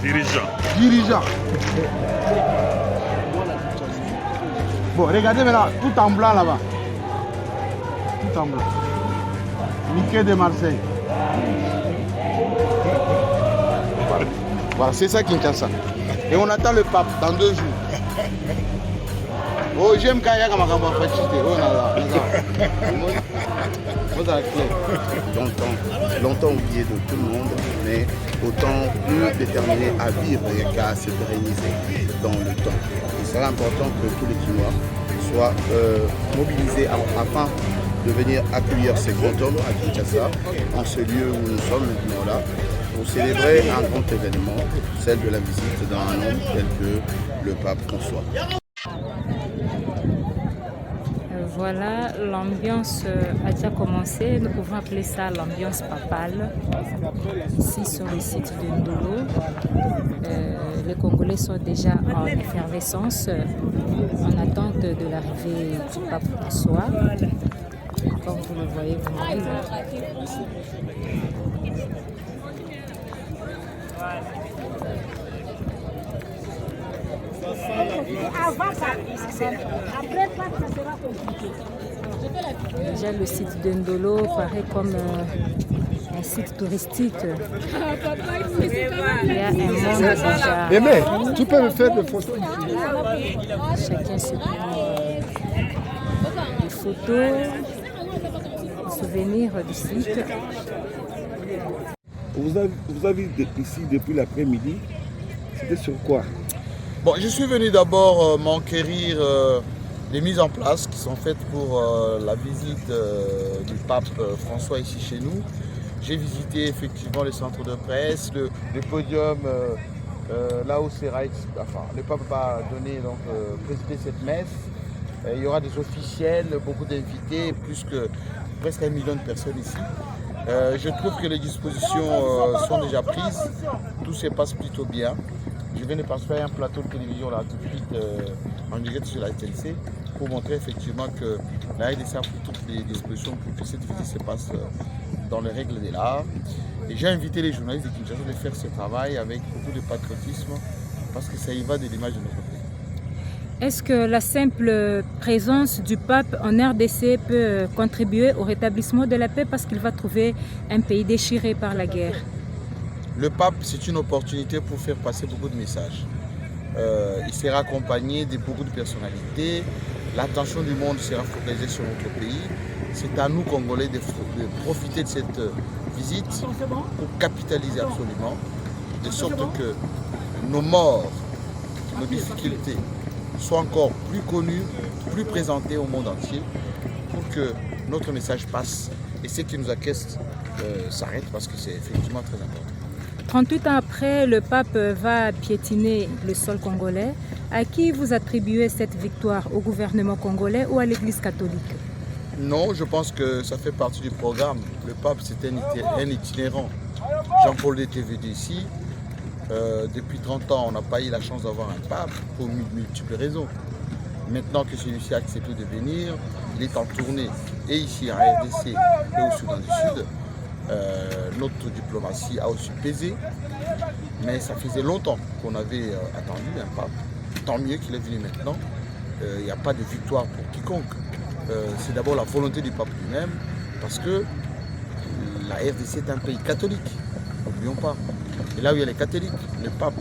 Dirigeant. Dirigeant. Bon, regardez maintenant, tout en blanc là-bas. Tout en blanc. Mickey de Marseille. Voilà, c'est ça Kinshasa. Et on attend le pape dans 2 jours. Oh, j'aime quand il y a comme un fatigué. Oh là là. Longtemps oublié de tout le monde, mais autant plus déterminé à vivre et qu'à se pérenniser dans le temps. Il serait important que tous les Kinois soient mobilisés afin de venir accueillir ces grands hommes à Kinshasa, en ce lieu où nous sommes maintenant là, pour célébrer un grand événement, celle de la visite d'un homme tel que le pape François. Voilà, l'ambiance a déjà commencé. Nous pouvons appeler ça l'ambiance papale. Ici sur le site de Ndolo, les Congolais sont déjà en effervescence en attente de l'arrivée du pape François. Comme vous le voyez vous-même. Déjà le site de Ndolo paraît comme un site touristique. Il y a un monde déjà. Mais tu peux me faire des photos. Chacun se prend des photos, des souvenirs du site. Vous avez ici depuis l'après-midi. C'était sur quoi? Bon, je suis venu d'abord m'enquérir des mises en place qui sont faites pour la visite du pape François ici chez nous. J'ai visité effectivement le centre de presse, le podium, là où le pape va donner, donc, présider cette messe. Il y aura des officiels, beaucoup d'invités, plus que presque 1 million de personnes ici. Je trouve que les dispositions sont déjà prises, tout se passe plutôt bien. Je viens de participer à un plateau de télévision là tout de suite en direct sur la TLC pour montrer effectivement que la RDC a pris toutes les dispositions pour que cette visite se passe dans les règles de l'art. Et j'ai invité les journalistes de Kinshasa de faire ce travail avec beaucoup de patriotisme parce que ça y va de l'image de notre pays. Est-ce que la simple présence du pape en RDC peut contribuer au rétablissement de la paix parce qu'il va trouver un pays déchiré par la guerre? Le pape, c'est une opportunité pour faire passer beaucoup de messages. Il sera accompagné de beaucoup de personnalités. L'attention du monde sera focalisée sur notre pays. C'est à nous, Congolais, de profiter de cette visite pour capitaliser absolument, de sorte que nos morts, nos difficultés soient encore plus connues, plus présentées au monde entier, pour que notre message passe et ce qui nous acquiesce s'arrête parce que c'est effectivement très important. 38 ans après, le pape va piétiner le sol congolais. À qui vous attribuez cette victoire? Au gouvernement congolais ou à l'Église catholique? Non, je pense que ça fait partie du programme. Le pape, c'est un itinérant. Jean-Paul II était venu ici. Depuis 30 ans, on n'a pas eu la chance d'avoir un pape pour multiples raisons. Maintenant que celui-ci a accepté de venir, il est en tournée et ici en RDC et au Soudan du Sud. Notre diplomatie a aussi pesé, mais ça faisait longtemps qu'on avait attendu un pape. Tant mieux qu'il est venu maintenant. Il n'y a pas de victoire pour quiconque. C'est d'abord la volonté du pape lui-même, parce que la RDC est un pays catholique, n'oublions pas. Et là où il y a les catholiques, le pape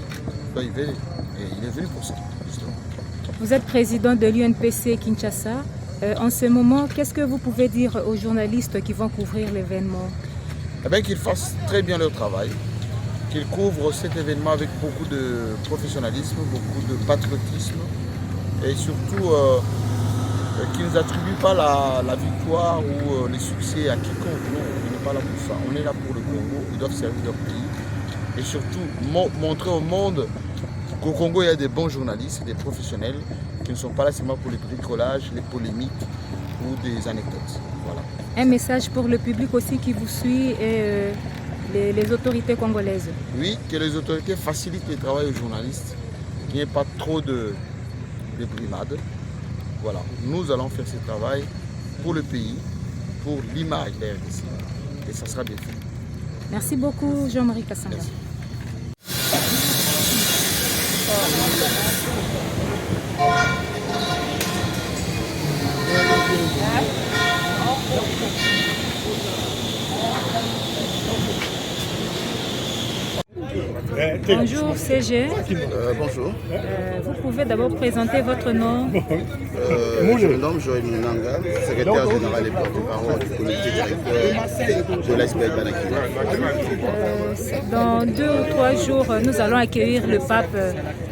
doit y venir. Et il est venu pour ça, justement. Vous êtes président de l'UNPC Kinshasa. En ce moment, qu'est-ce que vous pouvez dire aux journalistes qui vont couvrir l'événement? Eh bien, qu'ils fassent très bien leur travail, qu'ils couvrent cet événement avec beaucoup de professionnalisme, beaucoup de patriotisme et surtout qu'ils ne nous attribuent pas la victoire ou les succès à quiconque. Non, on n'est pas là pour ça. On est là pour le Congo, ils doivent servir leur pays et surtout montrer au monde qu'au Congo, il y a des bons journalistes et des professionnels qui ne sont pas là seulement pour les bricolages, les polémiques ou des anecdotes. Voilà. Un message pour le public aussi qui vous suit et les autorités congolaises. Oui, que les autorités facilitent le travail aux journalistes, qu'il n'y ait pas trop de brimades. Voilà, nous allons faire ce travail pour le pays, pour l'image de la RDC. Et ça sera bien fait. Merci beaucoup Jean-Marie Kassanga. Merci. Bonjour CG. Bonjour. Vous pouvez d'abord présenter votre nom. Je me nomme Joël Mounanga, secrétaire général et porte-parole du comité directeur de l'ASBL Banakina. Dans 2 ou 3 jours, nous allons accueillir le pape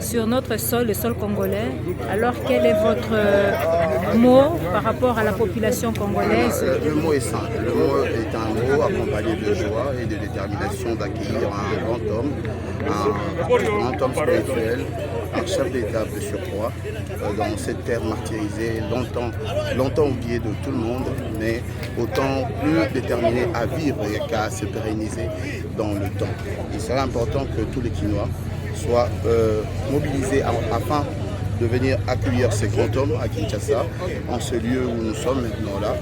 sur notre sol, le sol congolais. Alors quel est votre mot par rapport à la population congolaise? Le mot est simple. Le mot est un mot accompagné de joie et de détermination d'accueillir un grand homme spirituel, un chef d'État de surcroît, dans cette terre martyrisée, longtemps oubliée de tout le monde, mais autant plus déterminé à vivre et qu'à se pérenniser dans le temps. Il serait important que tous les Quinois soient mobilisés afin de venir accueillir ces grands hommes à Kinshasa, en ce lieu où nous sommes maintenant là,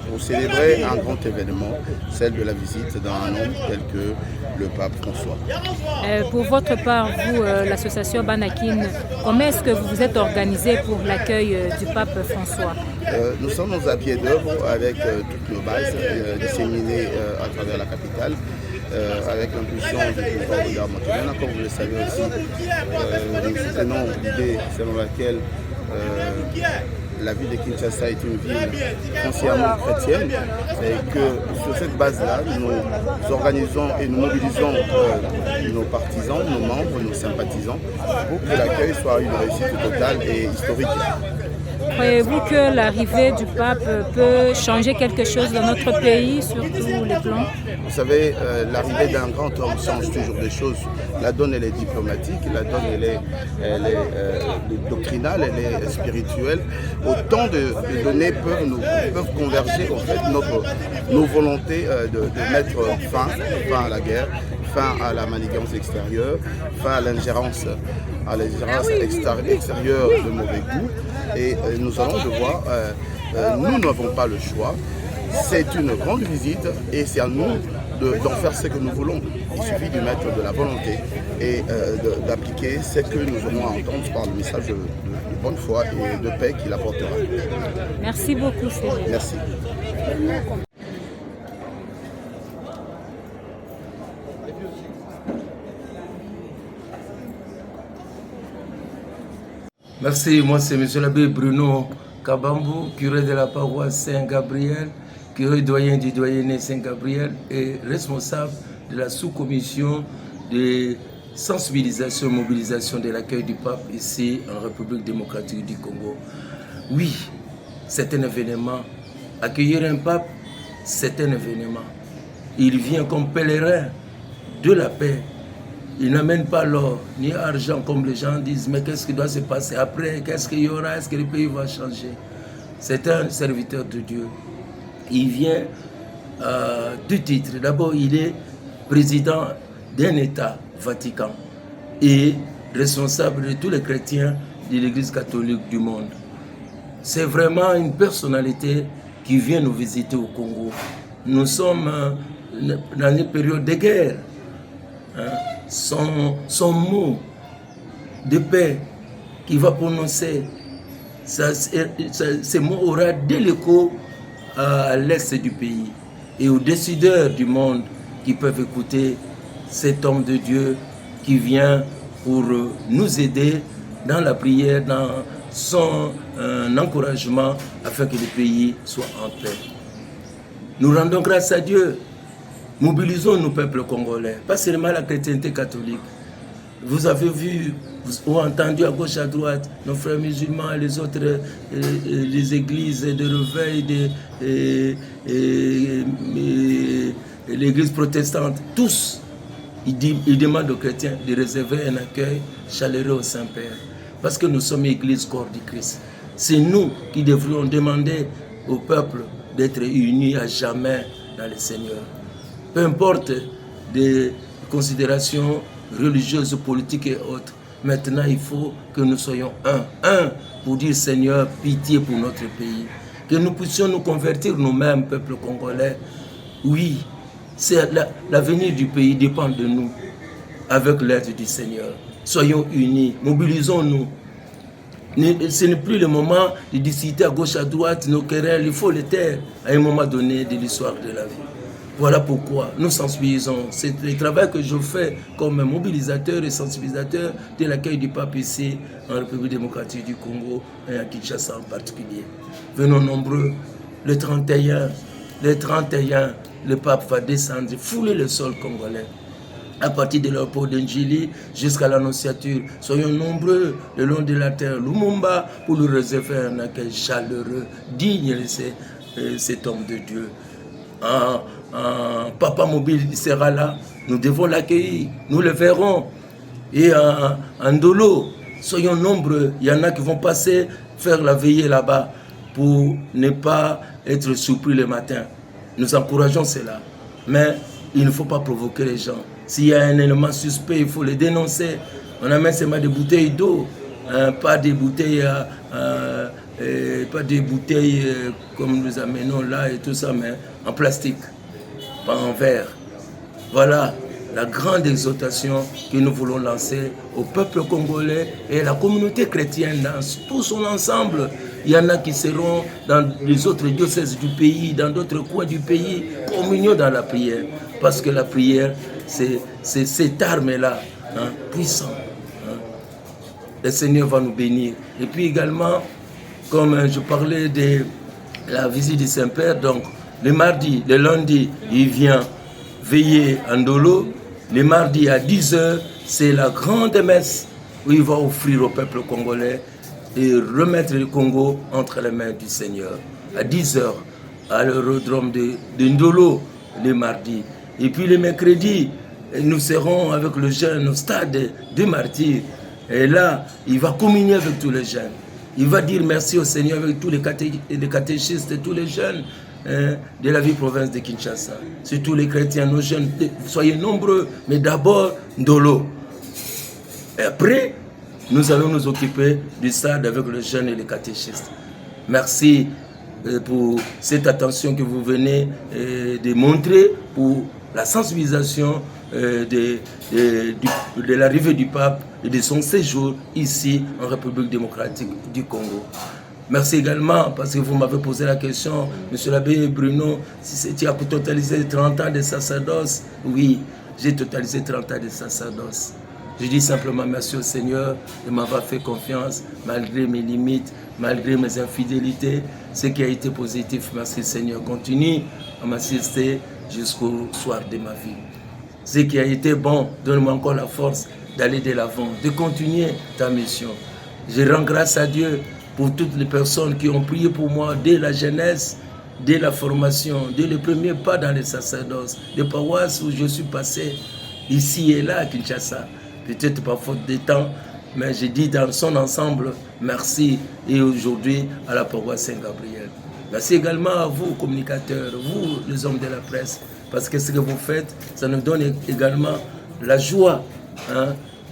pour célébrer un grand événement, celle de la visite d'un homme tel que le pape François. Pour votre part, vous, l'association Banakin, comment est-ce que vous vous êtes organisé pour l'accueil du pape François? Nous sommes à pied d'œuvre avec toutes nos bases disséminées à travers la capitale. Avec l'impulsion du pouvoir de Darmanin. Comme vous le savez aussi, nous soutenons l'idée selon laquelle la ville de Kinshasa est une ville foncièrement chrétienne et que sur cette base-là, nous organisons et nous mobilisons nos partisans, nos membres, nos sympathisants pour que l'accueil soit une réussite totale et historique. Croyez-vous que l'arrivée du pape peut changer quelque chose dans notre pays sur tous les plans? Vous savez, l'arrivée d'un grand homme change toujours des choses. La donne, elle est diplomatique, la donne, elle est doctrinale, elle est spirituelle. Autant de données peuvent converger en fait nos volontés de mettre fin à la guerre, fin à la manigance extérieure, fin à l'ingérence extérieure de mauvais goût. Et nous allons devoir, nous n'avons pas le choix, c'est une grande visite et c'est à nous d'en faire ce que nous voulons. Il suffit de mettre de la volonté et d'appliquer ce que nous aurons à entendre par le message de bonne foi et de paix qu'il apportera. Merci beaucoup, Céline. Merci. Merci, moi c'est M. l'abbé Bruno Kabambou, curé de la paroisse Saint-Gabriel, curé doyen du doyenné Saint-Gabriel et responsable de la sous-commission de sensibilisation et mobilisation de l'accueil du pape ici en République démocratique du Congo. Oui, c'est un événement. Accueillir un pape, c'est un événement. Il vient comme pèlerin de la paix. Il n'amène pas l'or ni l'argent comme les gens disent, mais qu'est-ce qui doit se passer après? Qu'est-ce qu'il y aura? Est-ce que le pays va changer? C'est un serviteur de Dieu. Il vient deux titres. D'abord, il est président d'un État, Vatican, et responsable de tous les chrétiens de l'Église catholique du monde. C'est vraiment une personnalité qui vient nous visiter au Congo. Nous sommes dans une période de guerre. Son mot de paix qu'il va prononcer, ce mot aura dès l'écho à l'est du pays et aux décideurs du monde qui peuvent écouter cet homme de Dieu qui vient pour nous aider dans la prière, dans son encouragement afin que le pays soit en paix. Nous rendons grâce à Dieu. Mobilisons nos peuples congolais, pas seulement la chrétienté catholique. Vous avez vu ou entendu à gauche, à droite, nos frères musulmans et les autres, les églises de réveil, l'église protestante, tous, ils demandent aux chrétiens de réserver un accueil chaleureux au Saint-Père. Parce que nous sommes église corps du Christ. C'est nous qui devrions demander au peuple d'être unis à jamais dans le Seigneur. Peu importe des considérations religieuses, politiques et autres. Maintenant, il faut que nous soyons un pour dire Seigneur, pitié pour notre pays. Que nous puissions nous convertir nous-mêmes, peuple congolais. Oui, l'avenir du pays dépend de nous, avec l'aide du Seigneur. Soyons unis, mobilisons-nous. Ce n'est plus le moment de discuter à gauche, à droite, nos querelles, il faut les taire à un moment donné de l'histoire de la vie. Voilà pourquoi nous sensibilisons. C'est le travail que je fais comme mobilisateur et sensibilisateur de l'accueil du pape ici en République démocratique du Congo et à Kinshasa en particulier. Venons nombreux. Le 31, le pape va descendre, fouler le sol congolais. À partir de l'aéroport d'Ndjili jusqu'à l'Annonciature. Soyons nombreux le long de la terre Lumumba pour lui réserver un accueil chaleureux, digne de cet homme de Dieu. Papa Mobile il sera là, nous devons l'accueillir, nous le verrons. Et en Ndolo, soyons nombreux, il y en a qui vont passer faire la veillée là-bas pour ne pas être surpris le matin. Nous encourageons cela, mais il ne faut pas provoquer les gens. S'il y a un élément suspect, il faut le dénoncer. On amène seulement des bouteilles d'eau, pas des bouteilles, comme nous amenons là et tout ça, mais en plastique, pas en verre. Voilà la grande exhortation que nous voulons lancer au peuple congolais et à la communauté chrétienne dans tout son ensemble. Il y en a qui seront dans les autres diocèses du pays, dans d'autres coins du pays, communion dans la prière. Parce que la prière, c'est cette arme-là, puissante. Le Seigneur va nous bénir. Et puis également, comme je parlais de la visite du Saint-Père, donc le mardi, le lundi, il vient veiller en Ndolo. Le mardi à 10h, c'est la grande messe où il va offrir au peuple congolais et remettre le Congo entre les mains du Seigneur. À 10h, à l'aérodrome de Ndolo, le mardi. Et puis le mercredi, nous serons avec le jeune au stade des martyrs. Et là, il va communier avec tous les jeunes. Il va dire merci au Seigneur avec tous les catéchistes et tous les jeunes de la ville-province de Kinshasa. Surtout les chrétiens, nos jeunes, soyez nombreux, mais d'abord Ndolo. Et après, nous allons nous occuper du stade avec les jeunes et les catéchistes. Merci pour cette attention que vous venez de montrer pour la sensibilisation de l'arrivée du pape et de son séjour ici en République démocratique du Congo. Merci également parce que vous m'avez posé la question, monsieur l'abbé Bruno, si tu as totalisé 30 ans de sacerdoce. Oui, j'ai totalisé 30 ans de sacerdoce. Je dis simplement merci au Seigneur de m'avoir fait confiance malgré mes limites, malgré mes infidélités. Ce qui a été positif, merci Seigneur. Continue à m'assister jusqu'au soir de ma vie. Ce qui a été bon, donne-moi encore la force d'aller de l'avant, de continuer ta mission. Je rends grâce à Dieu pour toutes les personnes qui ont prié pour moi dès la jeunesse, dès la formation, dès le premier pas dans le sacerdoce, des paroisses où je suis passé ici et là à Kinshasa. Peut-être par faute de temps, mais je dis dans son ensemble, merci. Et aujourd'hui, à la paroisse Saint-Gabriel. Merci également à vous, communicateurs, vous, les hommes de la presse, parce que ce que vous faites, ça nous donne également la joie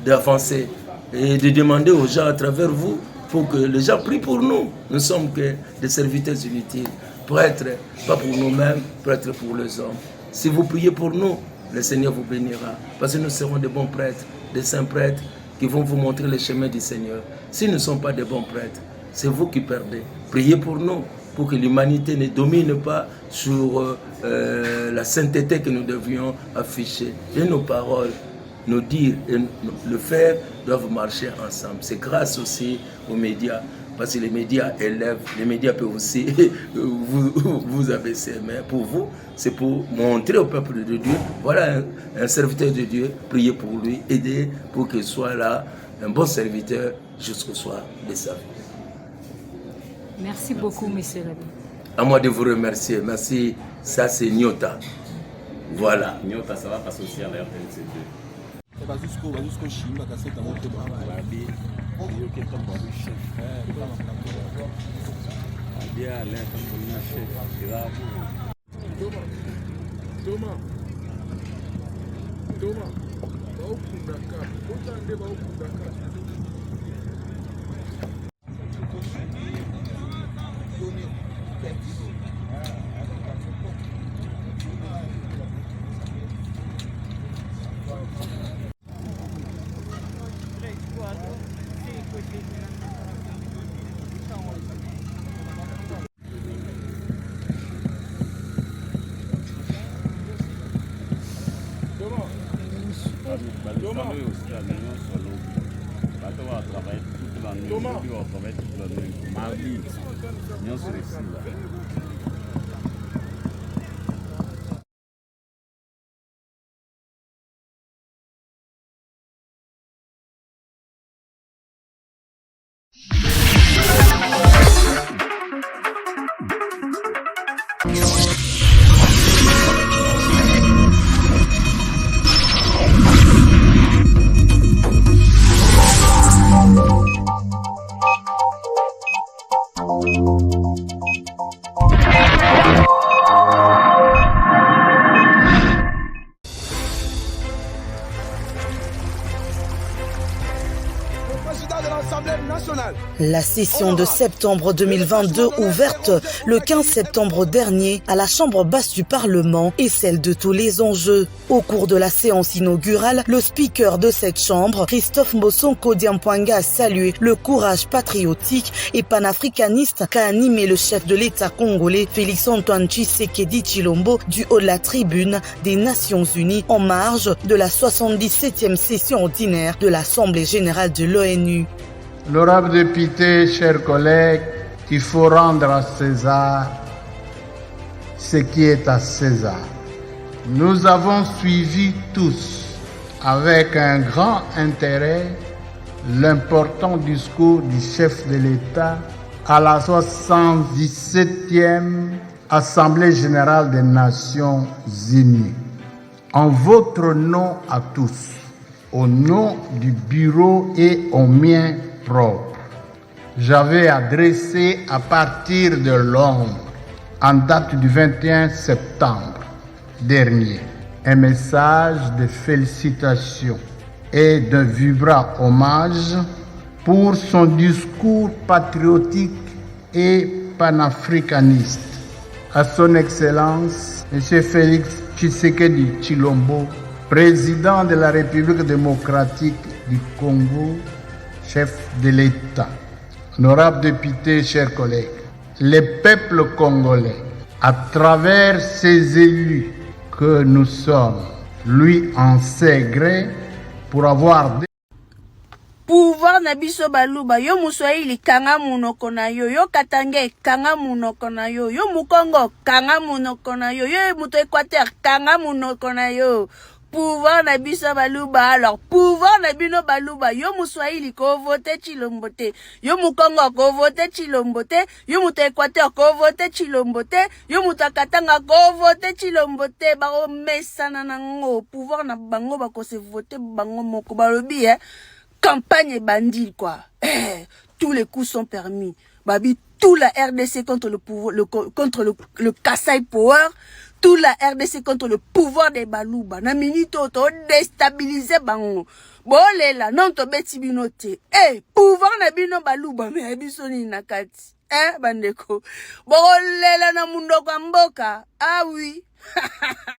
d'avancer et de demander aux gens à travers vous pour que les gens prient pour nous. Nous ne sommes que des serviteurs inutiles, prêtres, pas pour nous-mêmes, prêtres pour les hommes. Si vous priez pour nous, le Seigneur vous bénira, parce que nous serons des bons prêtres, des saints prêtres qui vont vous montrer le chemin du Seigneur. S'ils ne sont pas des bons prêtres, c'est vous qui perdez. Priez pour nous, pour que l'humanité ne domine pas sur la sainteté que nous devions afficher. Et nos paroles, nos dires et le faire doivent marcher ensemble. C'est grâce aussi aux médias, parce que les médias élèvent, les médias peuvent aussi vous abaisser. Mais pour vous, c'est pour montrer au peuple de Dieu, voilà un serviteur de Dieu, priez pour lui, aider pour qu'il soit là, un bon serviteur jusqu'au soir de sa vie. Merci beaucoup, monsieur l'abbé. À moi de vous remercier. Merci. Ça, c'est Nyota. Voilà. Nyota, ça va passer aussi à la RTNC2. nous devons commettre le mardi. Nous sommes ici. La session de septembre 2022 ouverte le 15 septembre dernier à la chambre basse du Parlement est celle de tous les enjeux. Au cours de la séance inaugurale, le speaker de cette chambre, Christophe Mbosonko Diampouanga, a salué le courage patriotique et panafricaniste qu'a animé le chef de l'État congolais Félix-Antoine Tshisekedi Tshilombo du haut de la tribune des Nations Unies en marge de la 77e session ordinaire de l'Assemblée générale de l'ONU. L'honorable député, chers collègues, il faut rendre à César ce qui est à César. Nous avons suivi tous avec un grand intérêt l'important discours du chef de l'État à la 77e Assemblée générale des Nations Unies. En votre nom à tous, au nom du bureau et au mien propre, j'avais adressé à partir de Londres, en date du 21 septembre dernier, un message de félicitations et de vibrant hommage pour son discours patriotique et panafricaniste. À son Excellence, M. Félix Tshisekedi Tshilombo, président de la République démocratique du Congo, chef de l'État. Honorables députés, chers collègues, le peuple congolais, à travers ses élus que nous sommes, lui en sait gré pour avoir pouvoir na biso baluba yo muswahili kanga munoko na yo yo katange kanga munoko na yo yo mukongo kanga munoko na yo yo muto Équateur kanga munoko na yo. Pouvoir na biso baluba, alors pouvoir na bino baluba yo muswahili ko vote Tshilombo te, yo mukongo ko vote Tshilombo te, yo muto Équateur ko vote Tshilombo te, yo muto Katanga ko vote Tshilombo te, baro mesana nango pouvoir na bango bako se vote bango moko balobi campagne bandit quoi. Tous les coups sont permis. Babi tout la RDC contre le pouvoir contre le Kassai Power. Tout la RDC contre le pouvoir des Balouba. Na minito to déstabiliser bango. Bolela non to beti binote. Pouvoir na bino Balouba mais bisoni nakati. Bandeko. Bolela na mundo kwa mboka. Ah oui.